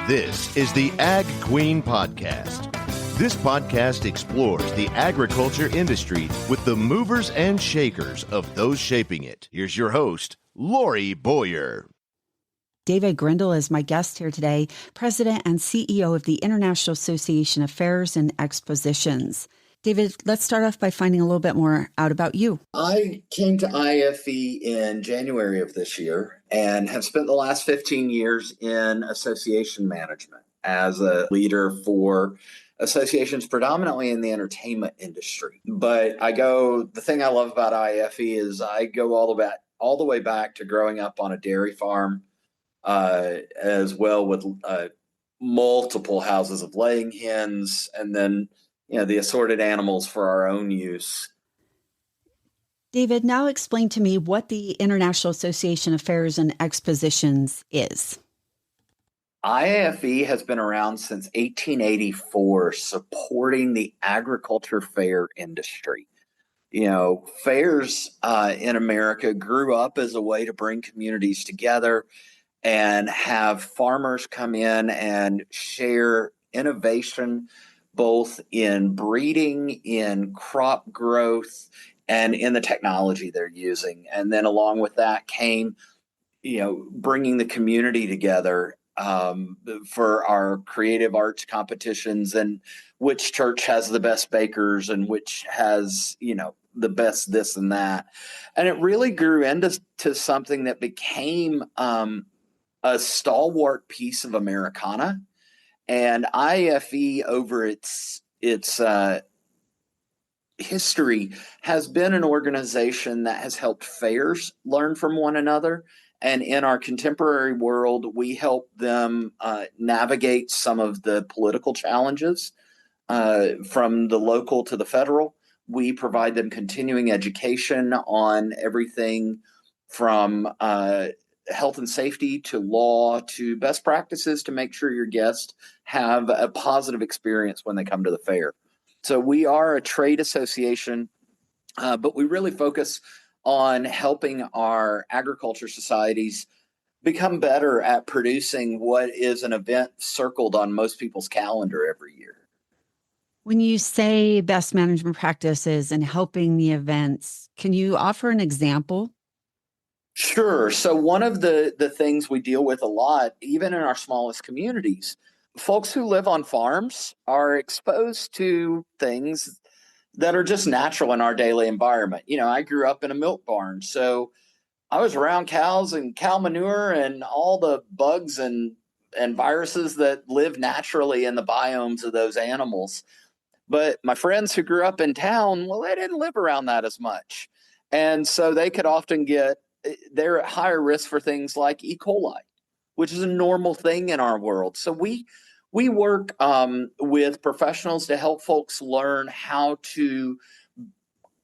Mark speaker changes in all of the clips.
Speaker 1: This is the Ag Queen Podcast. This podcast explores the agriculture industry with the movers and shakers of those shaping it. Here's your host, Lori Boyer.
Speaker 2: David Grindle is my guest here today, President and CEO of the International Association of Fairs and Expositions. David, let's start off by finding a little bit more out about you.
Speaker 3: I came to IFE in January of this year and have spent the last 15 years in association management as a leader for associations predominantly in the entertainment industry. But the thing I love about IFE is I go all the way back to growing up on a dairy farm, as well with multiple houses of laying hens, and then the assorted animals for our own use.
Speaker 2: David, now explain to me what the International Association of Fairs and Expositions is.
Speaker 3: IAFE has been around since 1884, supporting the agriculture fair industry. Fairs in America grew up as a way to bring communities together and have farmers come in and share innovation, both in breeding, in crop growth, and in the technology they're using. And then along with that came, bringing the community together for our creative arts competitions, and which church has the best bakers and which has, the best this and that. And it really grew into something that became a stalwart piece of Americana. And IFE, over its history, has been an organization that has helped fairs learn from one another. And in our contemporary world, we help them navigate some of the political challenges from the local to the federal. We provide them continuing education on everything from health and safety to law to best practices to make sure your guests have a positive experience when they come to the fair. So we are a trade association, but we really focus on helping our agriculture societies become better at producing what is an event circled on most people's calendar every year.
Speaker 2: When you say best management practices and helping the events, can you offer an example?
Speaker 3: Sure. So one of the things we deal with a lot, even in our smallest communities, folks who live on farms are exposed to things that are just natural in our daily environment. I grew up in a milk barn, so I was around cows and cow manure and all the bugs and viruses that live naturally in the biomes of those animals. But my friends who grew up in town, well, they didn't live around that as much. And so they could often they're at higher risk for things like E. coli, which is a normal thing in our world. So we work with professionals to help folks learn how to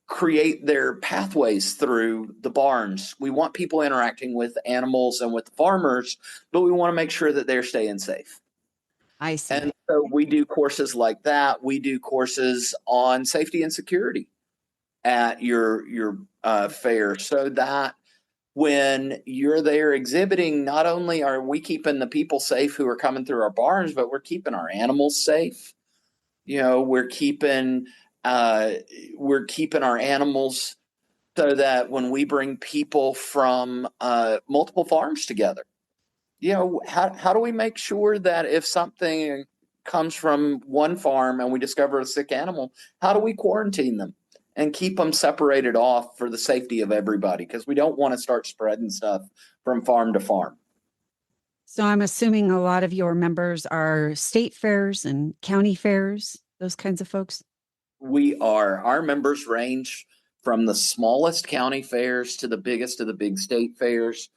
Speaker 3: create their pathways through the barns. We want people interacting with animals and with farmers, but we want to make sure that they're staying safe.
Speaker 2: I see.
Speaker 3: And so we do courses like that. We do courses on safety and security at your fair, so that when you're there exhibiting, not only are we keeping the people safe who are coming through our barns, but we're keeping our animals safe. We're keeping our animals so that when we bring people from multiple farms together, how do we make sure that if something comes from one farm and we discover a sick animal, how do we quarantine them and keep them separated off for the safety of everybody? Because we don't want to start spreading stuff from farm to farm.
Speaker 2: So I'm assuming a lot of your members are state fairs and county fairs, those kinds of folks?
Speaker 3: Our members range from the smallest county fairs to the biggest of the big state fairs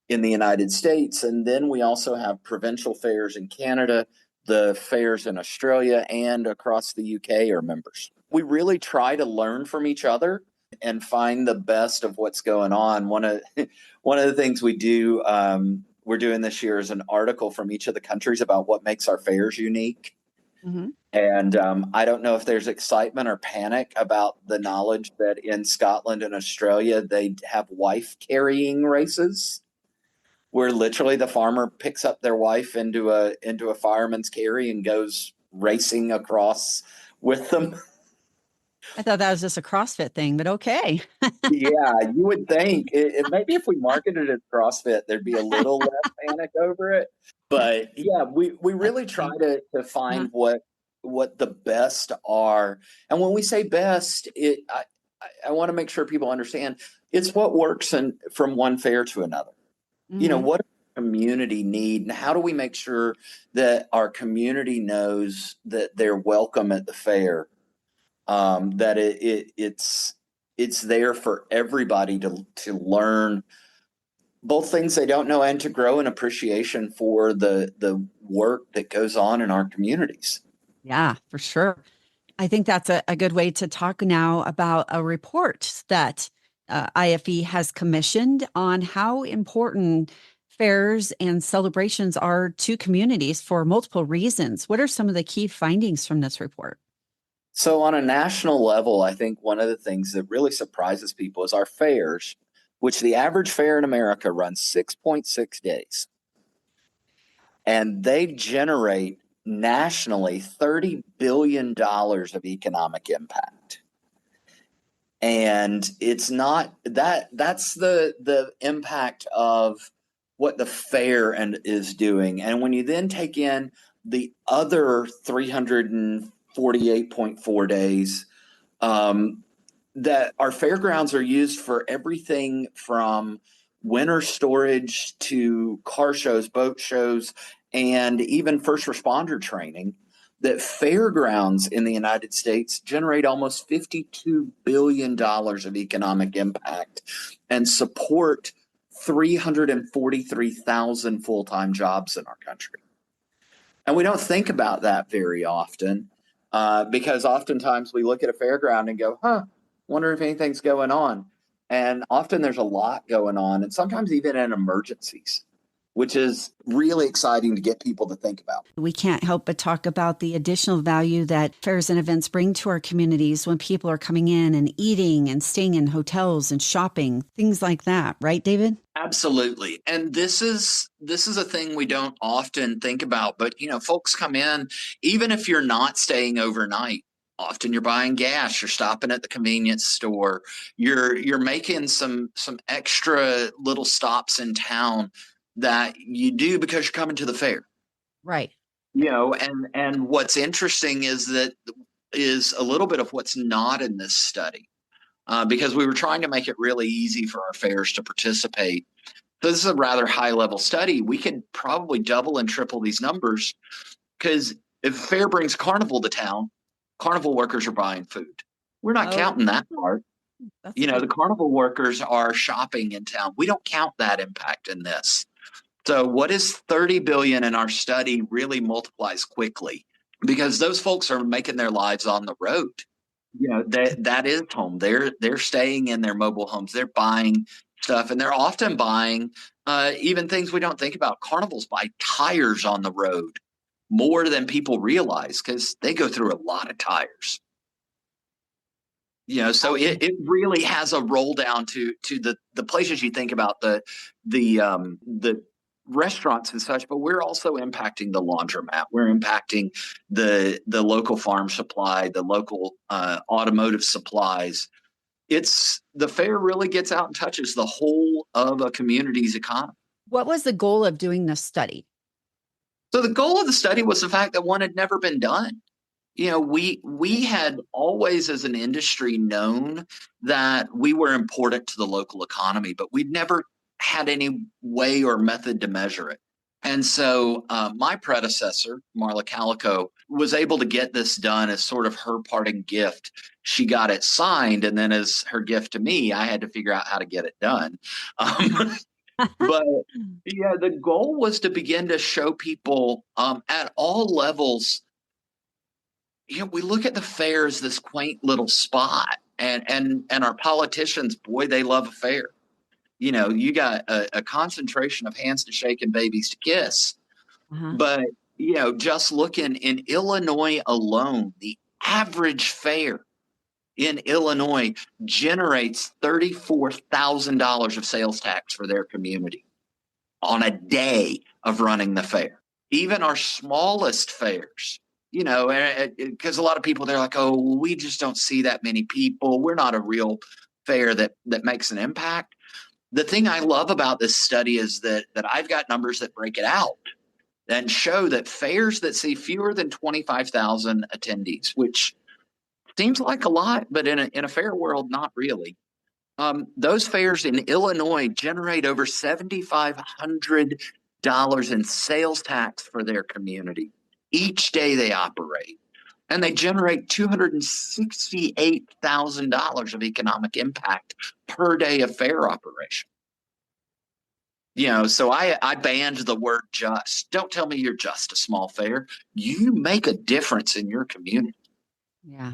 Speaker 3: in the United States. And then we also have provincial fairs in Canada, the fairs in Australia, and across the UK are members. We really try to learn from each other and find the best of what's going on. One of the things we do, we're doing this year, is an article from each of the countries about what makes our fairs unique. Mm-hmm. And I don't know if there's excitement or panic about the knowledge that in Scotland and Australia, they have wife carrying races. where literally the farmer picks up their wife into a fireman's carry and goes racing across with them.
Speaker 2: I thought that was just a CrossFit thing, but okay.
Speaker 3: Yeah, you would think maybe if we marketed it as CrossFit, there'd be a little less panic over it. But yeah, we
Speaker 2: That's
Speaker 3: really try
Speaker 2: funny.
Speaker 3: to
Speaker 2: Uh-huh.
Speaker 3: find what the best are. And when we say best, I want to make sure people understand it's what works from one fair to another.
Speaker 2: Hmm.
Speaker 3: What does the community need, and how do we make sure that our community knows that they're welcome at the fair? That it's there for everybody to learn both things they don't know and to grow an appreciation for the work that goes on in our communities.
Speaker 2: Yeah, for sure. I think that's a good way to talk now about a report that IFE has commissioned on how important fairs and celebrations are to communities for multiple reasons. What are some of the key findings from this report?
Speaker 3: So, on a national level, I think one of the things that really surprises people is our fairs, which the average fair in America runs 6.6 days, and they generate nationally $30 billion of economic impact. And it's not that's the impact of what the fair and is doing. And when you then take in the other 348.4 days, um, that our fairgrounds are used for everything from winter storage to car shows, boat shows, and even first responder training. That fairgrounds in the United States generate almost $52 billion of economic impact and support 343,000 full time jobs in our country. And we don't think about that very often because oftentimes we look at a fairground and go, wonder if anything's going on. And often there's a lot going on, and sometimes even in emergencies, which is really exciting to get people to think about.
Speaker 2: We can't help but talk about the additional value that fairs and events bring to our communities when people are coming in and eating and staying in hotels and shopping, things like that. Right, David?
Speaker 3: Absolutely. And this is a thing we don't often think about, but folks come in, even if you're not staying overnight, often you're buying gas, you're stopping at the convenience store, you're making some extra little stops in town that you do because you're coming to the fair.
Speaker 2: Right.
Speaker 3: And what's interesting is a little bit of what's not in this study. Because we were trying to make it really easy for our fairs to participate. So this is a rather high level study. We could probably double and triple these numbers because if a fair brings carnival to town, carnival workers are buying food. We're not
Speaker 2: Oh,
Speaker 3: counting that part.
Speaker 2: that's a
Speaker 3: The
Speaker 2: good.
Speaker 3: carnival workers are shopping in town. We don't count that impact in this. So what is 30 billion in our study really multiplies quickly because those folks are making their lives on the road. That is home. They're staying in their mobile homes. They're buying stuff, and they're often buying even things we don't think about. Carnivals buy tires on the road more than people realize because they go through a lot of tires. So it really has a roll down to the places you think about the restaurants and such, but we're also impacting the laundromat. We're impacting the local farm supply, the local automotive supplies. It's the fair really gets out and touches the whole of a community's economy.
Speaker 2: What was the goal of doing this study?
Speaker 3: So the goal of the study was the fact that one had never been done. We had always as an industry known that we were important to the local economy, but we'd never had any way or method to measure it. And so my predecessor, Marla Calico, was able to get this done as sort of her parting gift. She got it signed, and then as her gift to me, I had to figure out how to get it done. But yeah, the goal was to begin to show people at all levels. We look at the fair as this quaint little spot, and our politicians, boy, they love a fair. You got a concentration of hands to shake and babies to kiss.
Speaker 2: Uh-huh.
Speaker 3: But just looking in Illinois alone, the average fair in Illinois generates $34,000 of sales tax for their community. on a day of running the fair. Even our smallest fairs, because a lot of people, they're like, oh, we just don't see that many people. We're not a real fair that makes an impact. The thing I love about this study is that I've got numbers that break it out and show that fairs that see fewer than 25,000 attendees, which seems like a lot, but in a fair world, not really. Those fairs in Illinois generate over $7,500 in sales tax for their community each day they operate. And they generate $268,000 of economic impact per day of fair operation. So I banned the word just. Don't tell me you're just a small fair. You make a difference in your community.
Speaker 2: Yeah,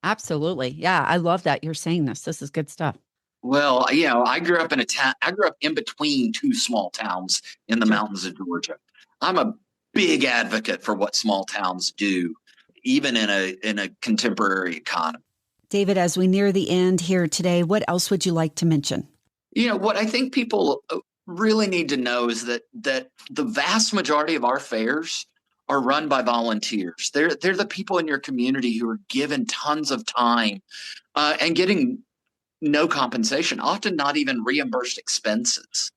Speaker 2: absolutely. Yeah, I love that you're saying this. This is good stuff.
Speaker 3: Well, I grew up in a town. I grew up in between two small towns in the mountains of Georgia. I'm a big advocate for what small towns do, even in a contemporary economy.
Speaker 2: David, as we near the end here today, what else would you like to mention?
Speaker 3: What I think people really need to know is that the vast majority of our fairs are run by volunteers. They're the people in your community who are given tons of time and getting no compensation, often not even reimbursed expenses.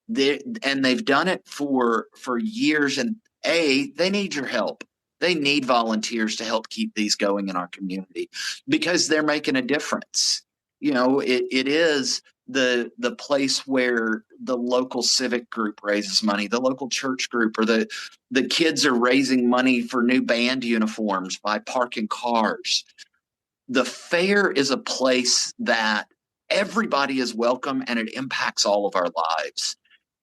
Speaker 3: They've done it for years, and they need your help. They need volunteers to help keep these going in our community because they're making a difference. It is the place where the local civic group raises money, the local church group, or the kids are raising money for new band uniforms by parking cars. The fair is a place that everybody is welcome, and it impacts all of our lives.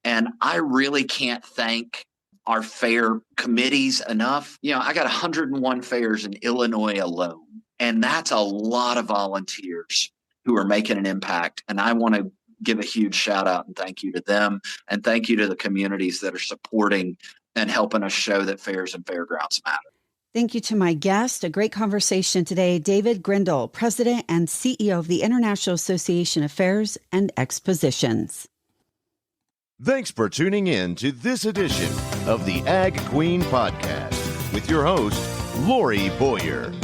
Speaker 3: And I really can't thank our fair committees enough. I got 101 fairs in Illinois alone, and that's a lot of volunteers who are making an impact. And I want to give a huge shout out and thank you to them, and thank you to the communities that are supporting and helping us show that fairs and fairgrounds matter.
Speaker 2: Thank you to my guest. A great conversation today, David Grindle, President and CEO of the International Association of Fairs and Expositions.
Speaker 1: Thanks for tuning in to this edition of the Ag Queen Podcast with your host, Lori Boyer.